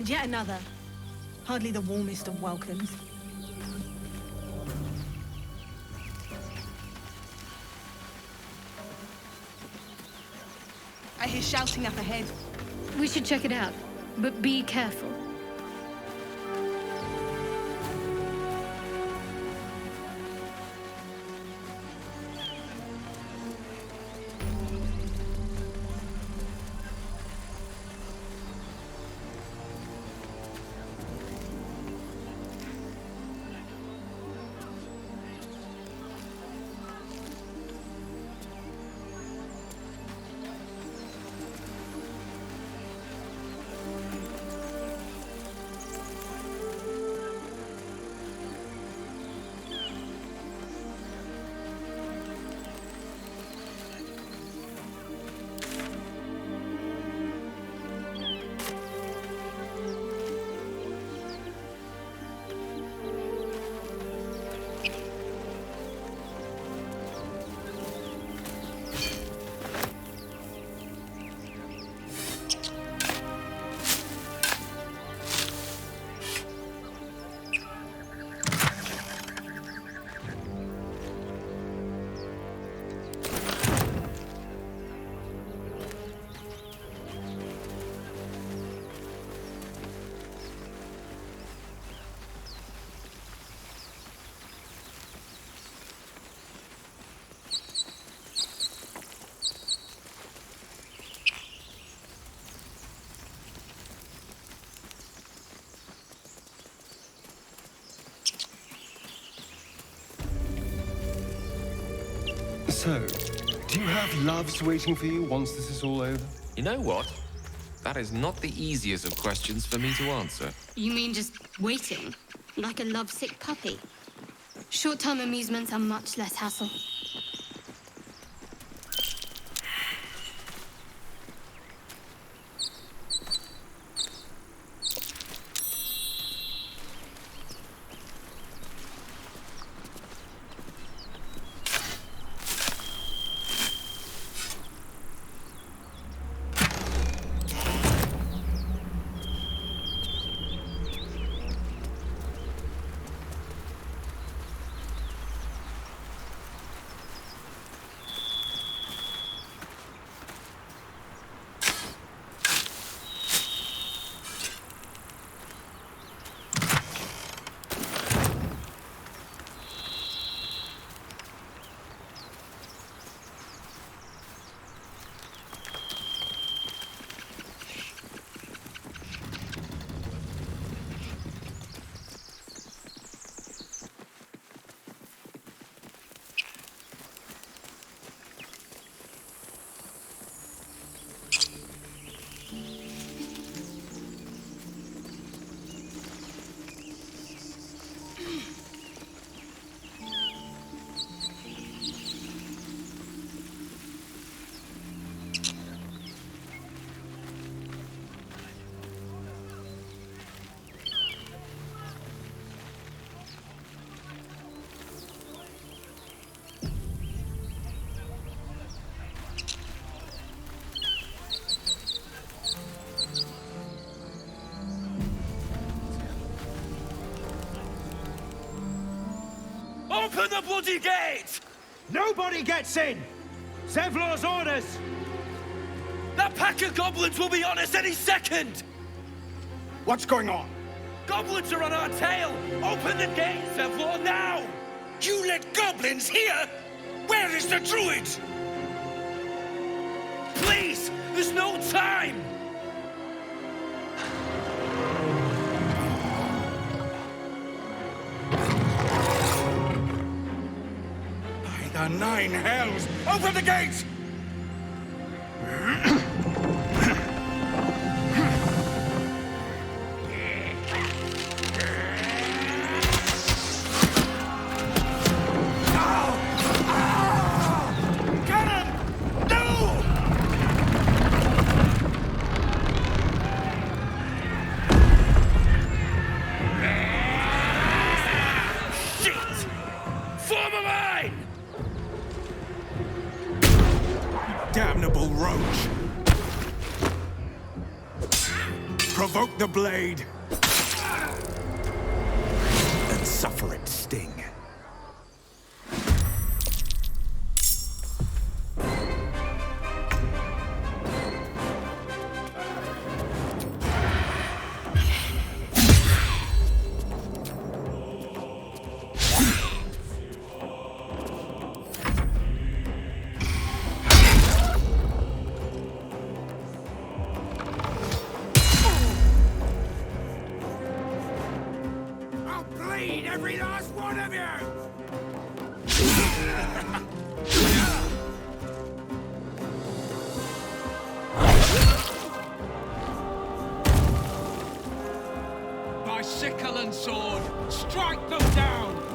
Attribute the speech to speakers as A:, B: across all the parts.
A: And yet another. Hardly the warmest of welcomes. I hear shouting up ahead.
B: We should check it out, but be careful.
C: So, do you have loves waiting for you once this is all over?
D: You know what? That is not the easiest of questions for me to answer.
B: You mean just waiting? Like a lovesick puppy? Short-term amusements are much less hassle.
E: Open the bloody gate!
F: Nobody gets in! Zevlor's orders!
E: That pack of goblins will be on us any second!
F: What's going on?
E: Goblins are on our tail! Open the gate, Zevlor, now!
G: You let goblins here? Where is the druid?
E: Please! There's no time!
G: The nine hells! Open the gates! Damnable roach!
F: Provoke the blade. And suffer its sting. Every last one of you! By sickle and sword, strike them down!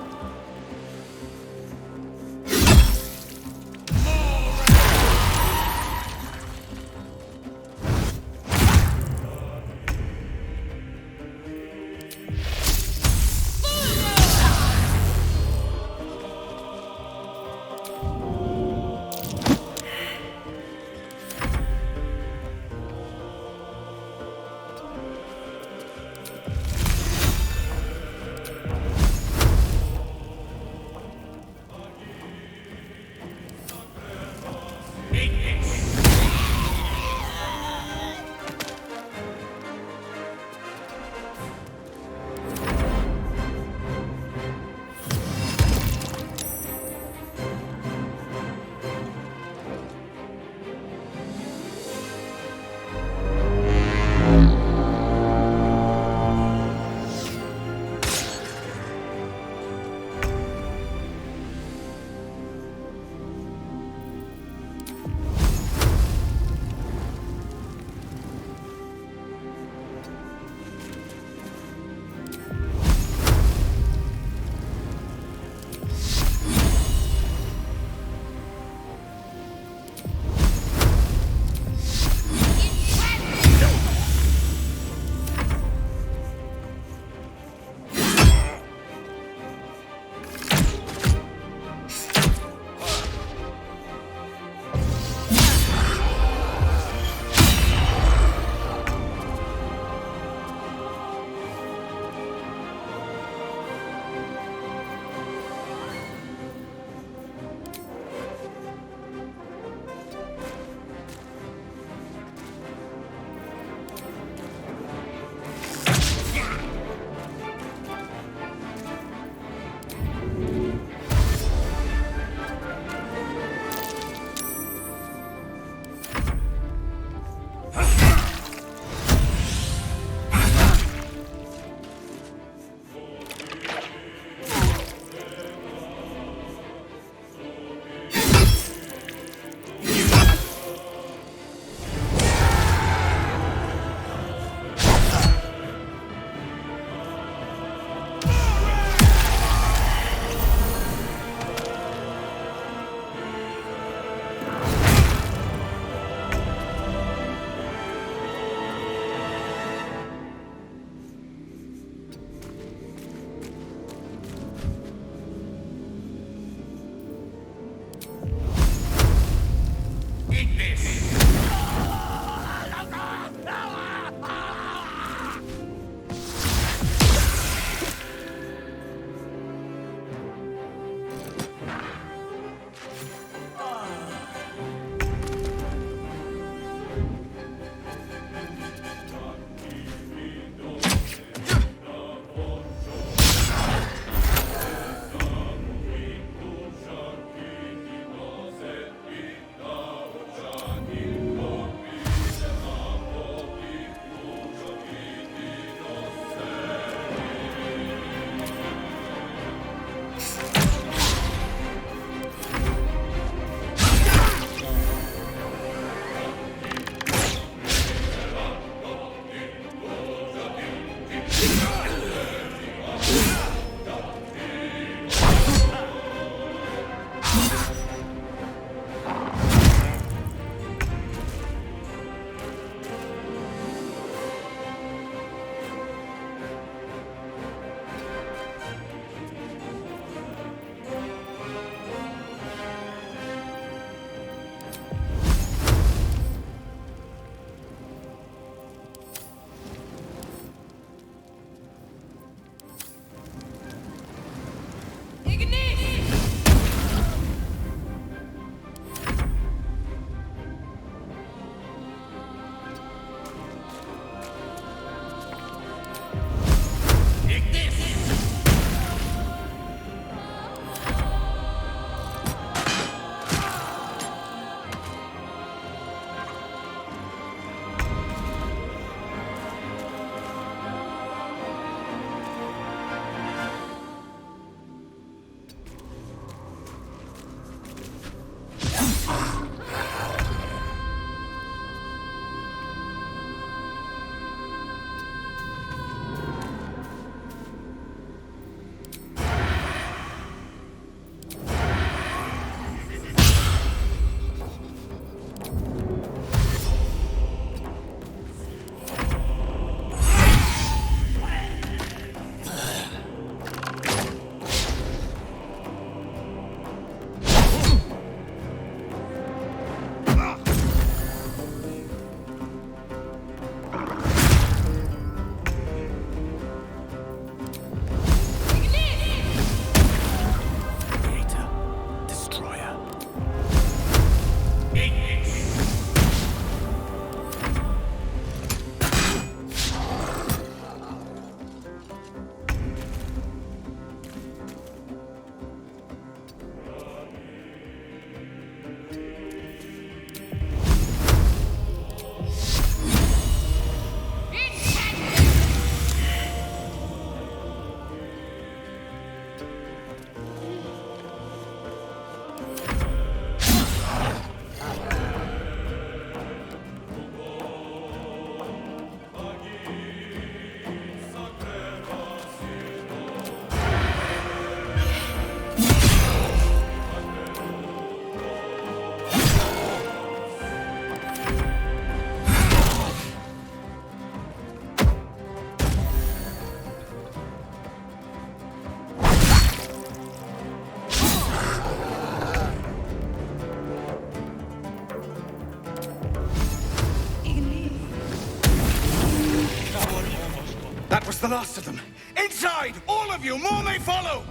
G: the last of them. Inside! All of you! More may follow!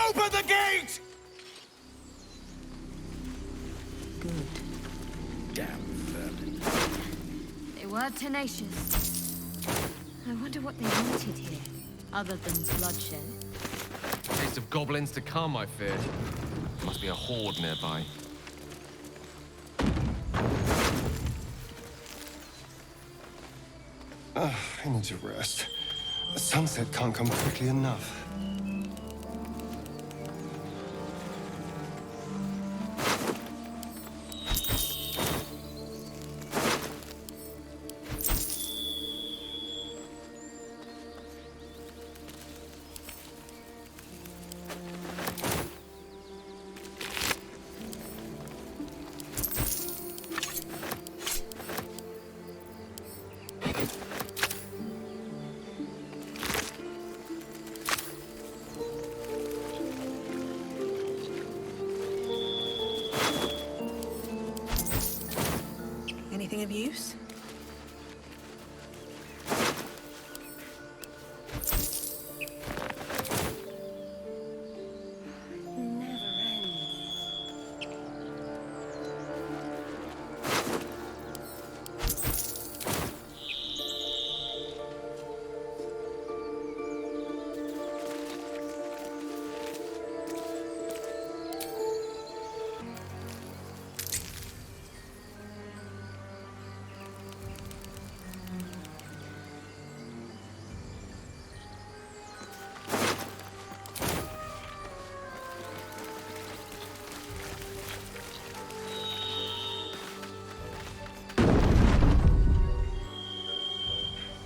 G: Open the gate!
A: Good.
G: Damn vermin.
B: They were tenacious. I wonder what they wanted here, other than bloodshed.
D: Taste of goblins to come, I fear. Must be a horde nearby.
C: I need to rest. The sunset can't come quickly enough.
A: Anything of use?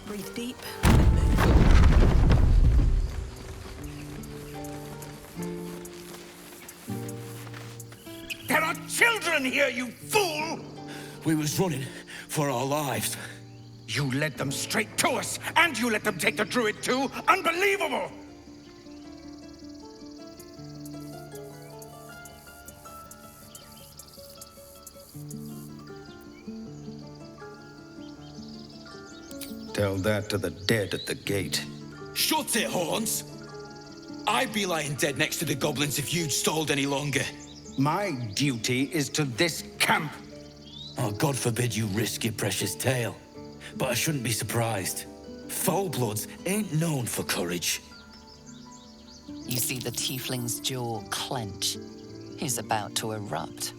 A: Breathe deep, then move.
G: There are children here, you fool!
E: We was running for our lives.
G: You led them straight to us, and you let them take the druid too? Unbelievable! Tell that to the dead at the gate.
E: Shut it, Horns! I'd be lying dead next to the goblins if you'd stalled any longer.
G: My duty is to this camp.
E: Oh, God forbid you risk your precious tail. But I shouldn't be surprised. Foulbloods ain't known for courage.
H: You see the tiefling's jaw clench. He's about to erupt.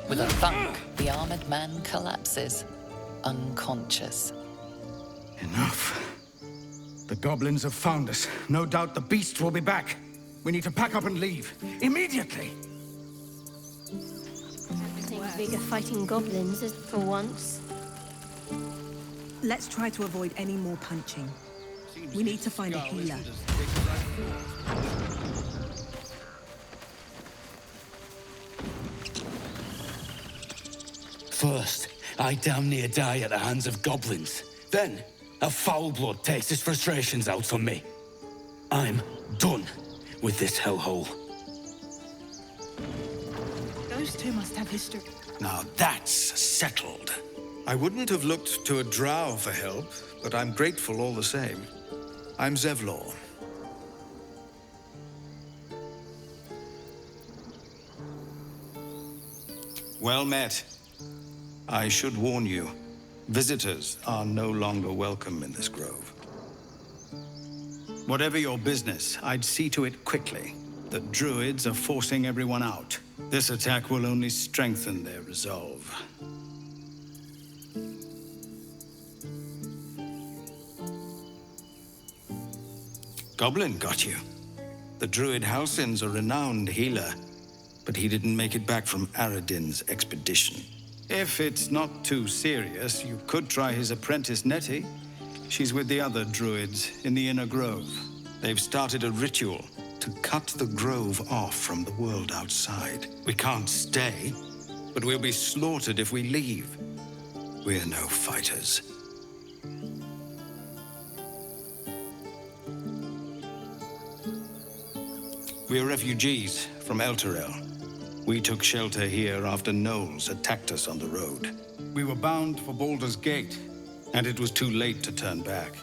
H: With a thunk, the armored man collapses, unconscious.
G: Enough. The goblins have found us. No doubt the beast will be back. We need to pack up and leave. Immediately!
B: Seems bigger fighting goblins for once.
A: Let's try to avoid any more punching. We need to find a healer.
E: First, I damn near die at the hands of goblins. Then, a foulblood takes his frustrations out on me. I'm done with this hellhole.
A: Those two must have history.
G: Now that's settled.
I: I wouldn't have looked to a drow for help, but I'm grateful all the same. I'm Zevlor. Well met. I should warn you, visitors are no longer welcome in this grove. Whatever your business, I'd see to it quickly. The druids are forcing everyone out. This attack will only strengthen their resolve. Goblin got you. The druid Halsin's a renowned healer, but he didn't make it back from Aradin's expedition. If it's not too serious, you could try his apprentice Nettie. She's with the other druids in the inner grove. They've started a ritual to cut the grove off from the world outside. We can't stay, but we'll be slaughtered if we leave. We're no fighters. We're refugees from Elturel. We took shelter here after gnolls attacked us on the road. We were bound for Baldur's Gate, and it was too late to turn back.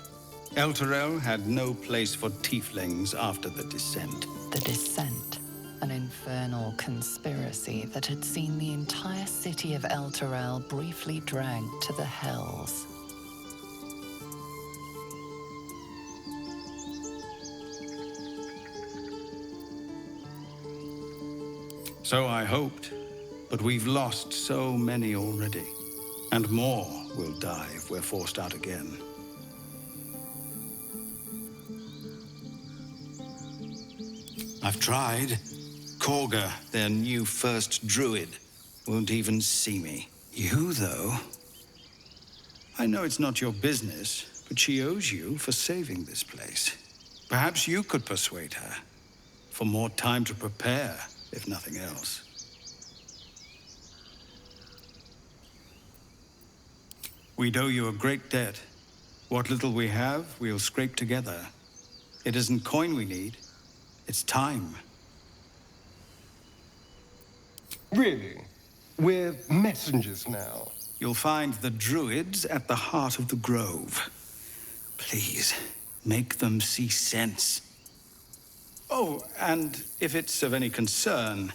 I: Elturel had no place for tieflings after the descent.
H: The Descent, an infernal conspiracy that had seen the entire city of Elturel briefly dragged to the Hells.
I: So I hoped, but we've lost so many already. And more will die if we're forced out again. I've tried. Korga, their new first druid, won't even see me. You, though? I know it's not your business, but she owes you for saving this place. Perhaps you could persuade her. For more time to prepare, if nothing else. We'd owe you a great debt. What little we have, we'll scrape together. It isn't coin we need, it's time.
C: Really? We're messengers now.
I: You'll find the druids at the heart of the grove. Please, make them see sense. Oh, and if it's of any concern,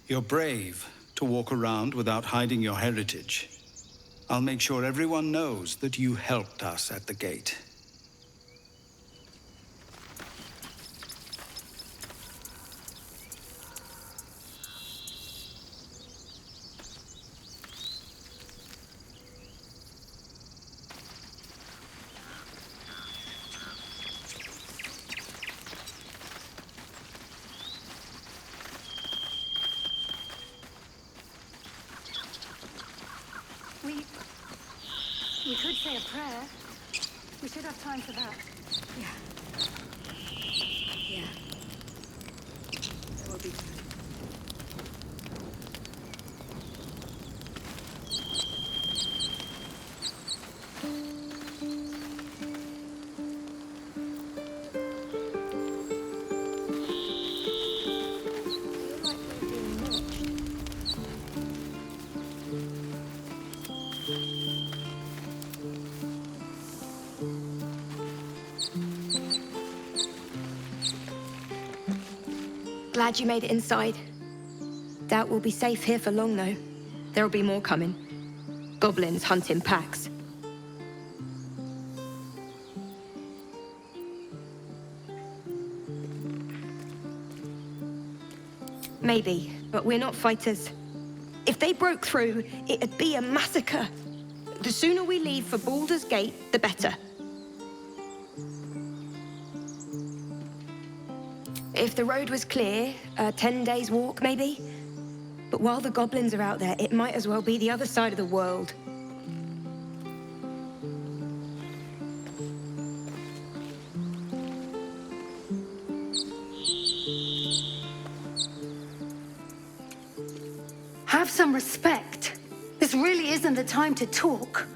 I: you're brave to walk around without hiding your heritage. I'll make sure everyone knows that you helped us at the gate.
J: We could say a prayer. We should have time for that.
A: Yeah. Yeah. It will be fine.
J: Glad you made it inside. Doubt we'll be safe here for long, though. There'll be more coming. Goblins hunt in packs. Maybe, but we're not fighters. If they broke through, it'd be a massacre. The sooner we leave for Baldur's Gate, the better. If the road was clear, 10 days' walk, maybe? But while the goblins are out there, it might as well be the other side of the world.
K: Have some respect. This really isn't the time to talk.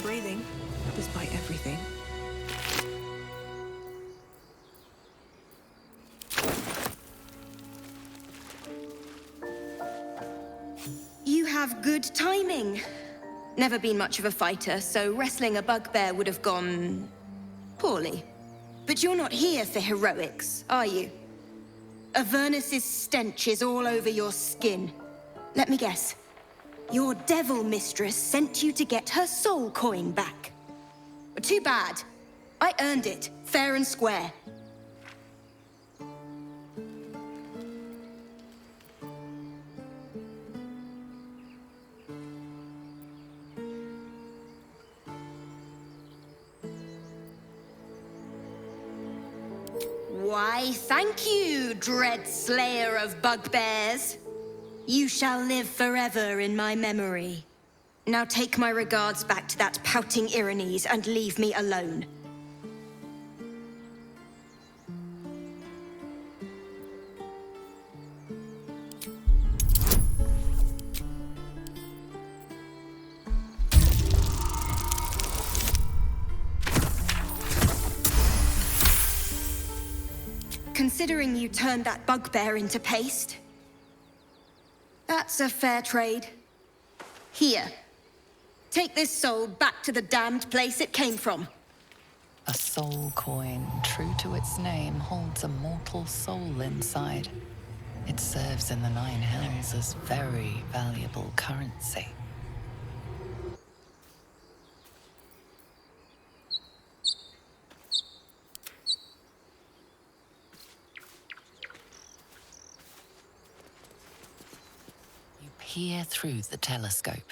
A: breathing, despite everything.
J: You have good timing. Never been much of a fighter, so wrestling a bugbear would have gone poorly. But you're not here for heroics, are you? Avernus's stench is all over your skin. Let me guess. Your devil mistress sent you to get her soul coin back. Too bad. I earned it, fair and square. Why, thank you, dread slayer of bugbears. You shall live forever in my memory. Now take my regards back to that pouting Irenes and leave me alone. Considering you turned that bugbear into paste, that's a fair trade. Here. Take this soul back to the damned place it came from.
H: A soul coin, true to its name, holds a mortal soul inside. It serves in the Nine Hells as very valuable currency. You peer through the telescope.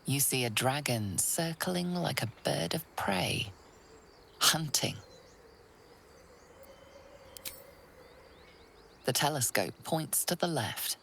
H: You see a dragon circling like a bird of prey, hunting. The telescope points to the left.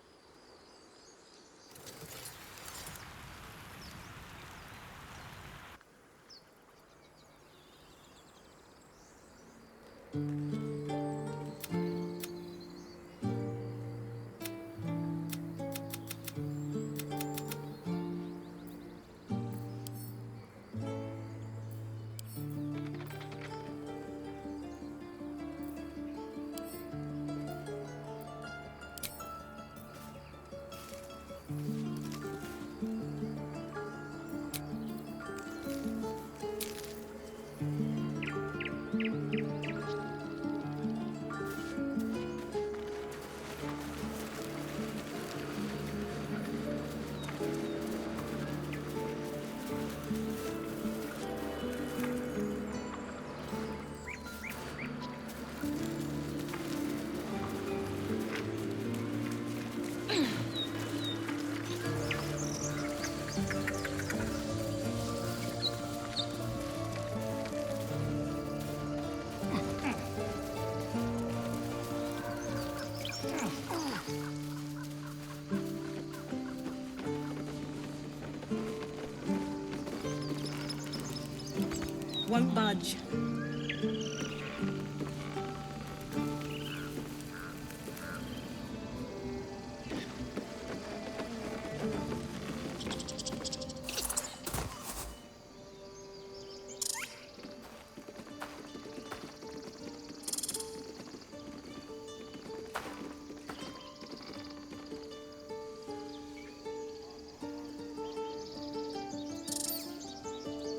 A: Won't budge.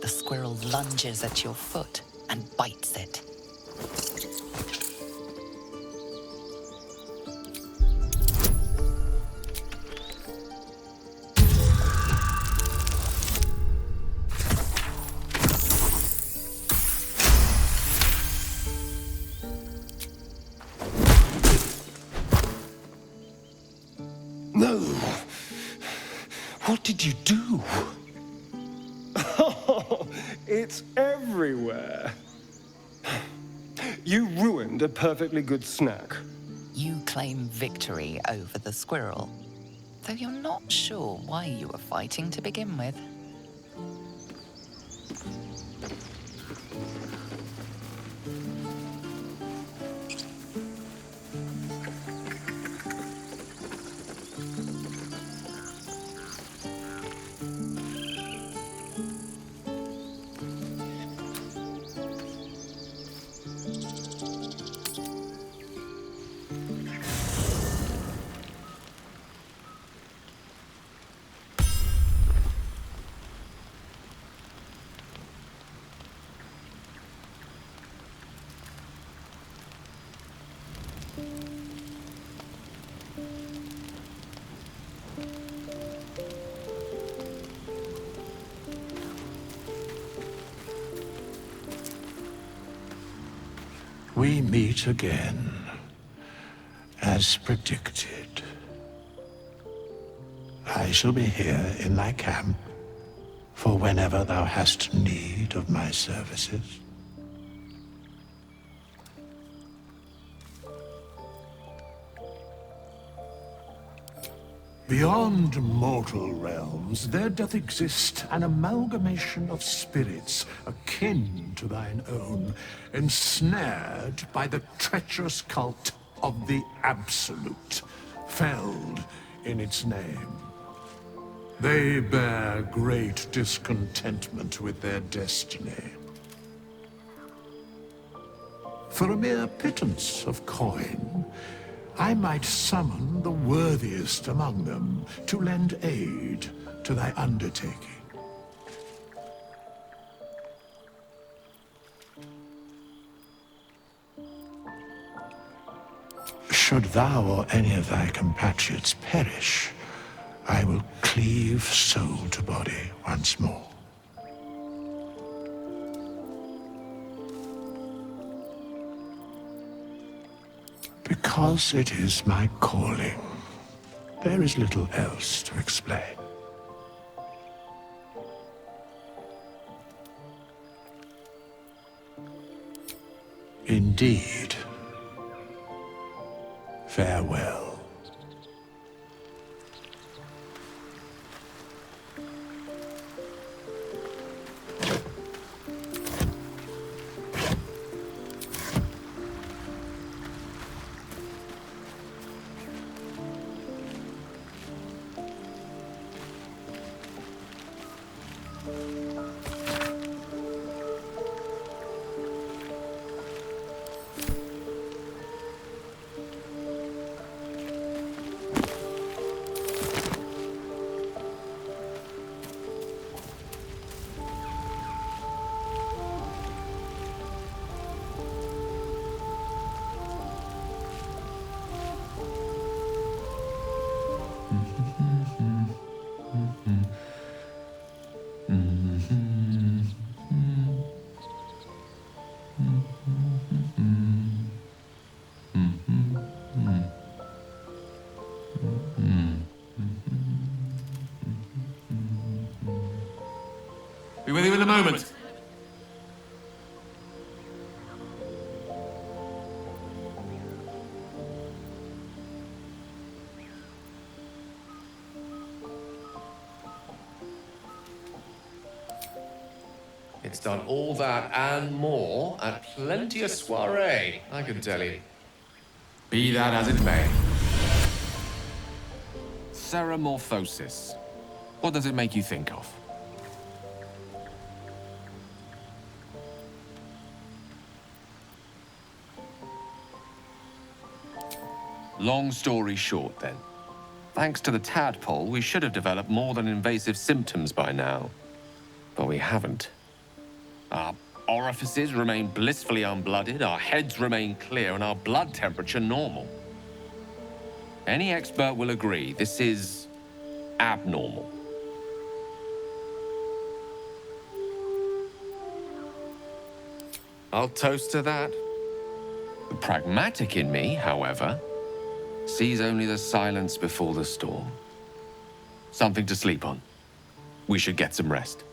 H: The squirrel lunges at your foot and bites it.
C: did you do? Oh, it's everywhere. You ruined a perfectly good snack.
H: You claim victory over the squirrel, though you're not sure why you were fighting to begin with.
L: We meet again, as predicted. I shall be here in thy camp for whenever thou hast need of my services. Beyond mortal realms, there doth exist an amalgamation of spirits akin to thine own, ensnared by the treacherous cult of the Absolute, felled in its name. They bear great discontentment with their destiny. For a mere pittance of coin, I might summon the worthiest among them to lend aid to thy undertaking. Should thou or any of thy compatriots perish, I will cleave soul to body once more. Because it is my calling, there is little else to explain. Indeed. Farewell.
M: Be with you in a moment.
D: It's done all that and more at plenty of soiree, I can tell you.
M: Be that as it may.
D: Ceramorphosis. What does it make you think of? Long story short, then. Thanks to the tadpole, we should have developed more than invasive symptoms by now. But we haven't. Our orifices remain blissfully unblooded, our heads remain clear, and our blood temperature normal. Any expert will agree this is abnormal. I'll toast to that. The pragmatic in me, however, sees only the silence before the storm. Something to sleep on. we should get some rest.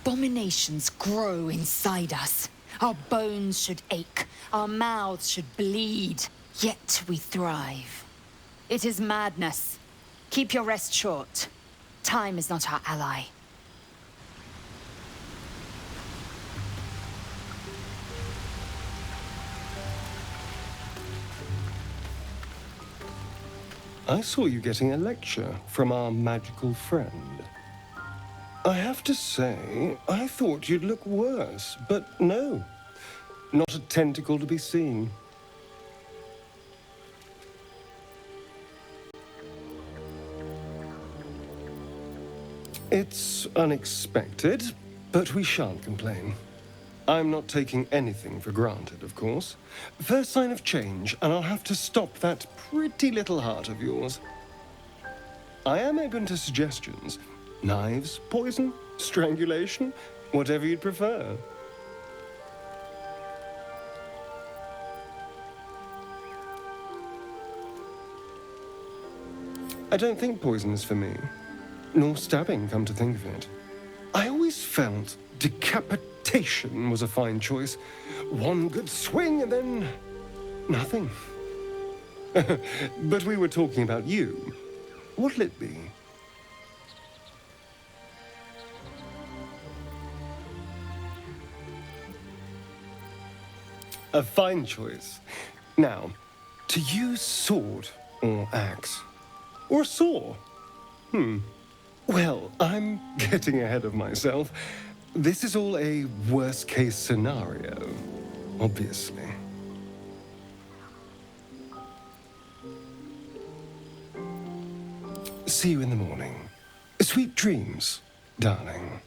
N: Abominations grow inside us. Our bones should ache, our mouths should bleed, yet we thrive. It is madness. Keep your rest short. Time is not our ally.
C: I saw you getting a lecture from our magical friend. I have to say, I thought you'd look worse, but no. Not a tentacle to be seen. It's unexpected, but we shan't complain. I'm not taking anything for granted, of course. First sign of change, and I'll have to stop that pretty little heart of yours. I am open to suggestions. Knives, poison, strangulation, whatever you'd prefer. I don't think poison is for me. Nor stabbing, come to think of it. I always felt decapitation was a fine choice. One good swing and then nothing. But we were talking about you. What'll it be? A fine choice. Now, to use sword or axe? Or saw? Well, I'm getting ahead of myself. This is all a worst-case scenario, obviously. See you in the morning. Sweet dreams, darling.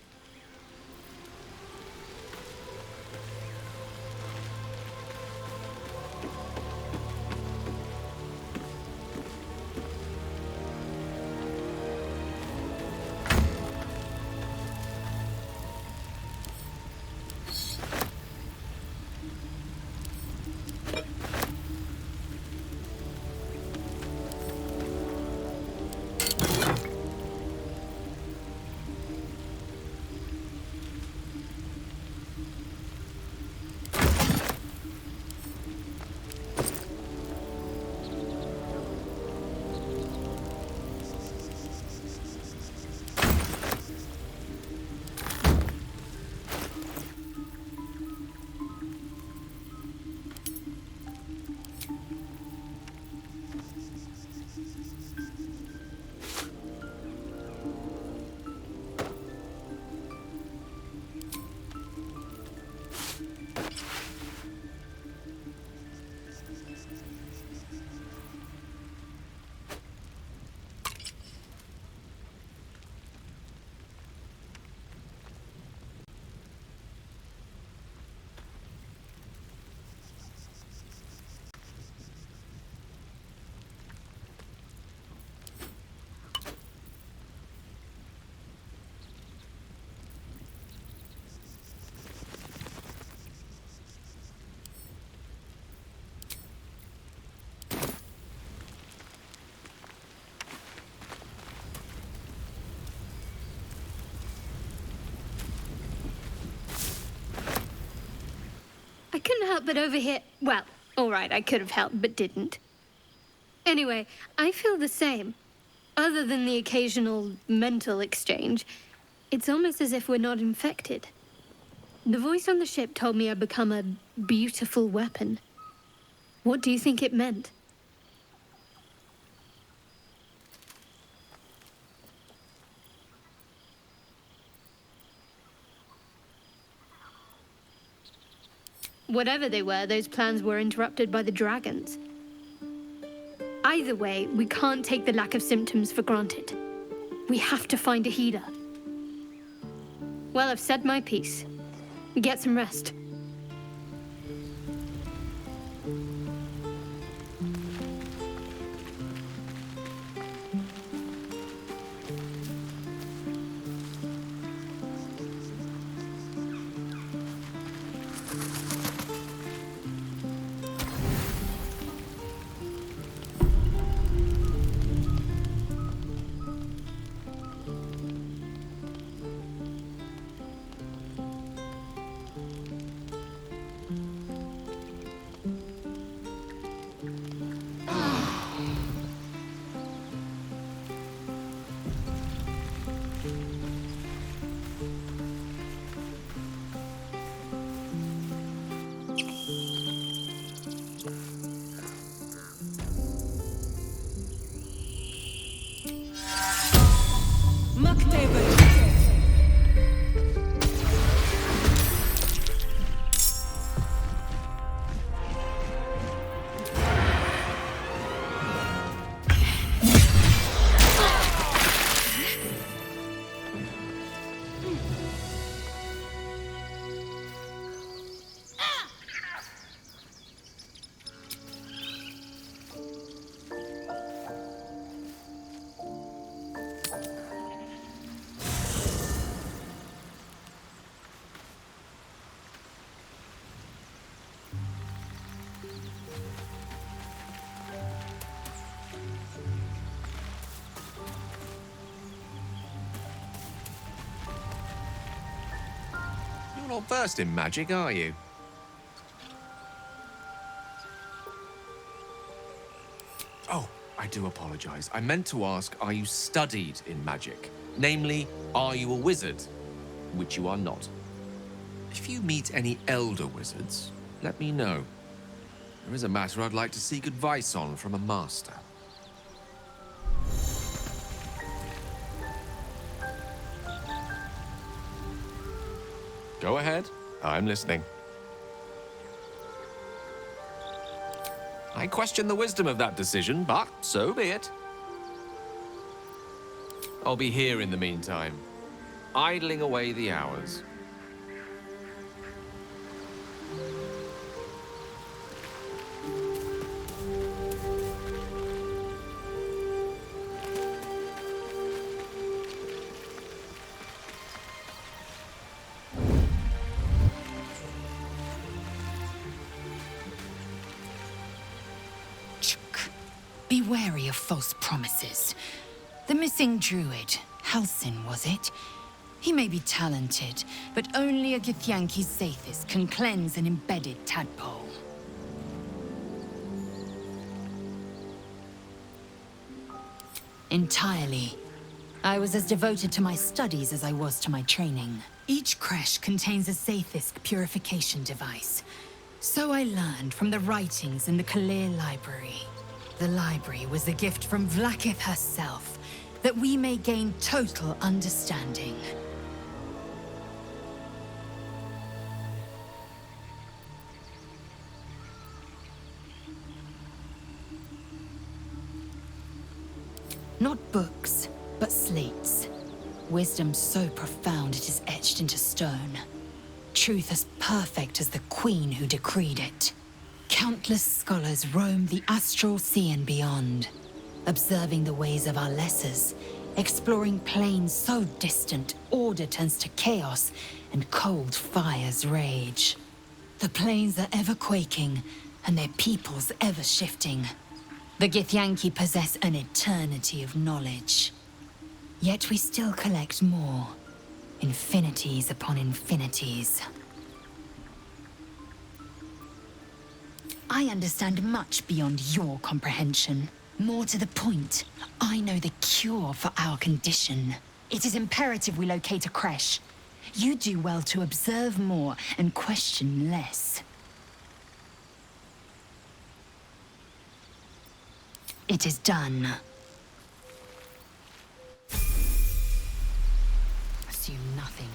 B: help but overhear. Well, all right, I could have helped, but didn't. Anyway, I feel the same. Other than the occasional mental exchange, it's almost as if we're not infected. The voice on the ship told me I'd become a beautiful weapon. What do you think it meant? Whatever they were, those plans were interrupted by the dragons. Either way, we can't take the lack of symptoms for granted. We have to find a healer. Well, I've said my piece. Get some rest.
D: You're not versed in magic, are you? Oh, I do apologize. I meant to ask, are you studied in magic? Namely, are you a wizard? Which you are not. If you meet any elder wizards, let me know. There is a matter I'd like to seek advice on from a master. Go ahead. I'm listening. I question the wisdom of that decision, but so be it. I'll be here in the meantime, idling away the hours.
N: Be wary of false promises. The missing druid, Halsin, was it? He may be talented, but only a Githyanki Zaithis can cleanse an embedded tadpole. Entirely. I was as devoted to my studies as I was to my training. Each creche contains a Zaithisk purification device. So I learned from the writings in the Kalir Library. The library was a gift from Vlaakith herself, that we may gain total understanding. Not books, but slates. Wisdom so profound it is etched into stone. Truth as perfect as the queen who decreed it. Countless scholars roam the astral sea and beyond, observing the ways of our lessers, exploring planes so distant order turns to chaos and cold fires rage. The planes are ever quaking, and their peoples ever shifting. The Githyanki possess an eternity of knowledge. Yet we still collect more. Infinities upon infinities. I understand much beyond your comprehension. More to the point, I know the cure for our condition. It is imperative we locate a creche. You do well to observe more and question less. It is done. Assume nothing.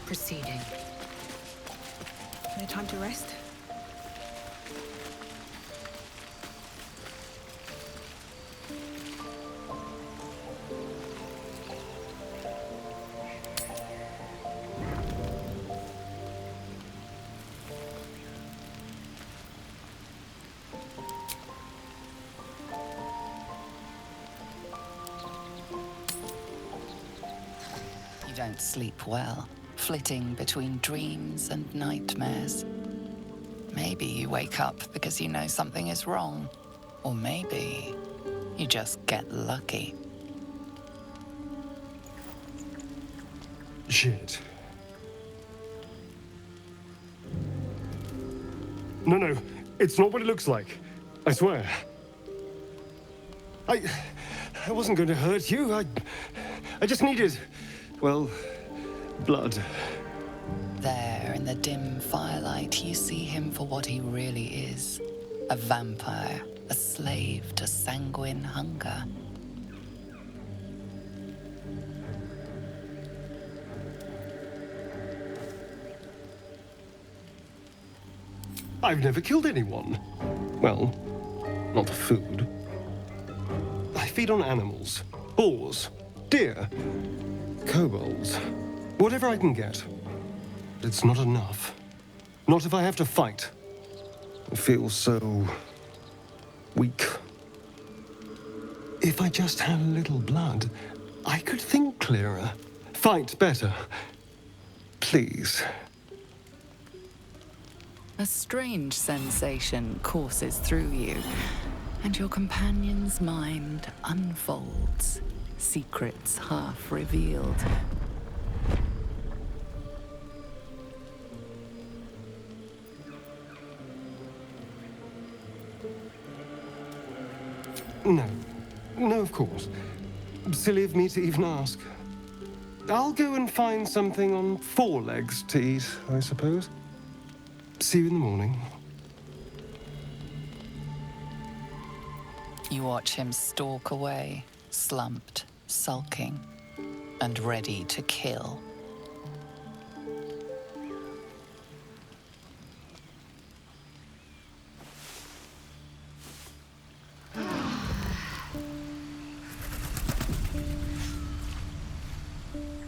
N: Proceeding.
A: No time to rest?
H: You don't sleep well, flitting between dreams and nightmares. Maybe you wake up because you know something is wrong. Or maybe you just get lucky.
C: Shit. No, it's not what it looks like. I swear. I wasn't going to hurt you. I just needed, well, blood.
H: There, in the dim firelight, you see him for what he really is. A vampire, a slave to sanguine hunger.
C: I've never killed anyone. Well, not for food. I feed on animals. Boars, deer, kobolds, whatever I can get. But it's not enough. Not if I have to fight. I feel so weak. If I just had a little blood, I could think clearer, fight better. Please.
H: A strange sensation courses through you, and your companion's mind unfolds, secrets half revealed.
C: No, of course. Silly of me to even ask. I'll go and find something on four legs to eat, I suppose. See you in the morning.
H: You watch him stalk away, slumped, sulking, and ready to kill.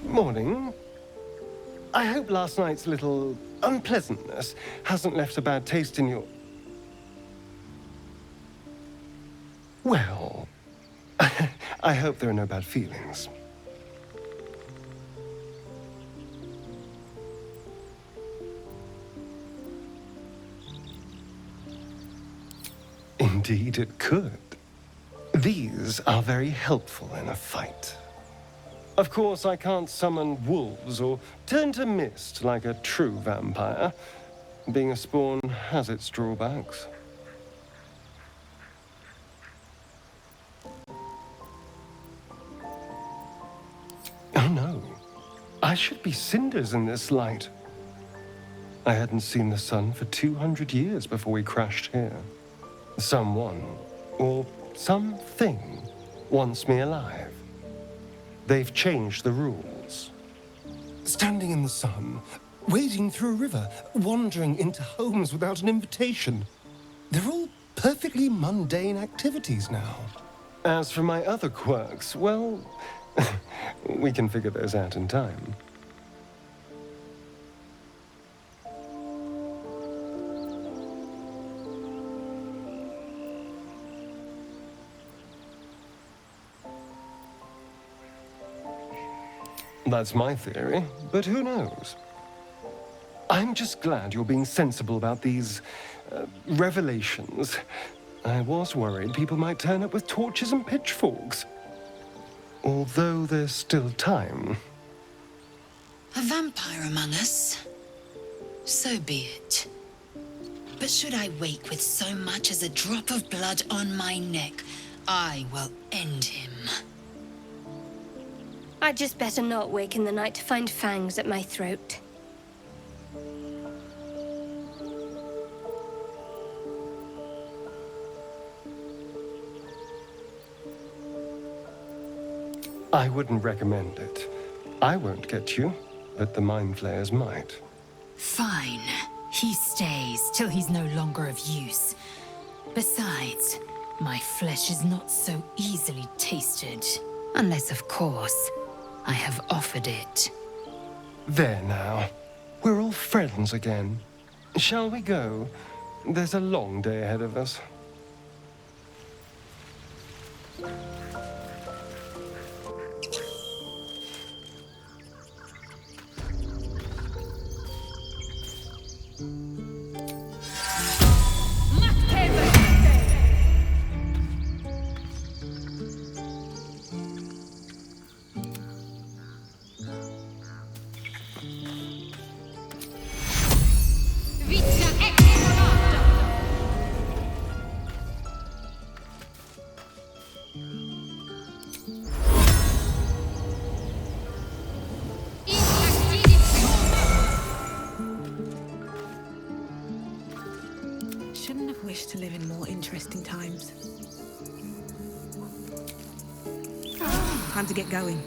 C: Morning. I hope last night's little unpleasantness hasn't left a bad taste in your... Well, I hope there are no bad feelings. Indeed it could. These are very helpful in a fight. Of course, I can't summon wolves or turn to mist like a true vampire. Being a spawn has its drawbacks. Oh no, I should be cinders in this light. I hadn't seen the sun for 200 years before we crashed here. Someone, or something, wants me alive. They've changed the rules. Standing in the sun, wading through a river, wandering into homes without an invitation. They're all perfectly mundane activities now. As for my other quirks, well, we can figure those out in time. That's my theory, but who knows? I'm just glad you're being sensible about these revelations. I was worried people might turn up with torches and pitchforks. although there's still time.
O: A vampire among us? So be it. But should I wake with so much as a drop of blood on my neck, I will end him.
B: I'd just better not wake in the night to find fangs at my throat.
C: I wouldn't recommend it. I won't get you, but the Mind Flayers might.
N: Fine. He stays till he's no longer of use. Besides, my flesh is not so easily tasted. Unless, of course, I have offered it.
C: There now. We're all friends again. Shall we go? There's a long day ahead of us.
A: Shouldn't have wished to live in more interesting times. Time to get going.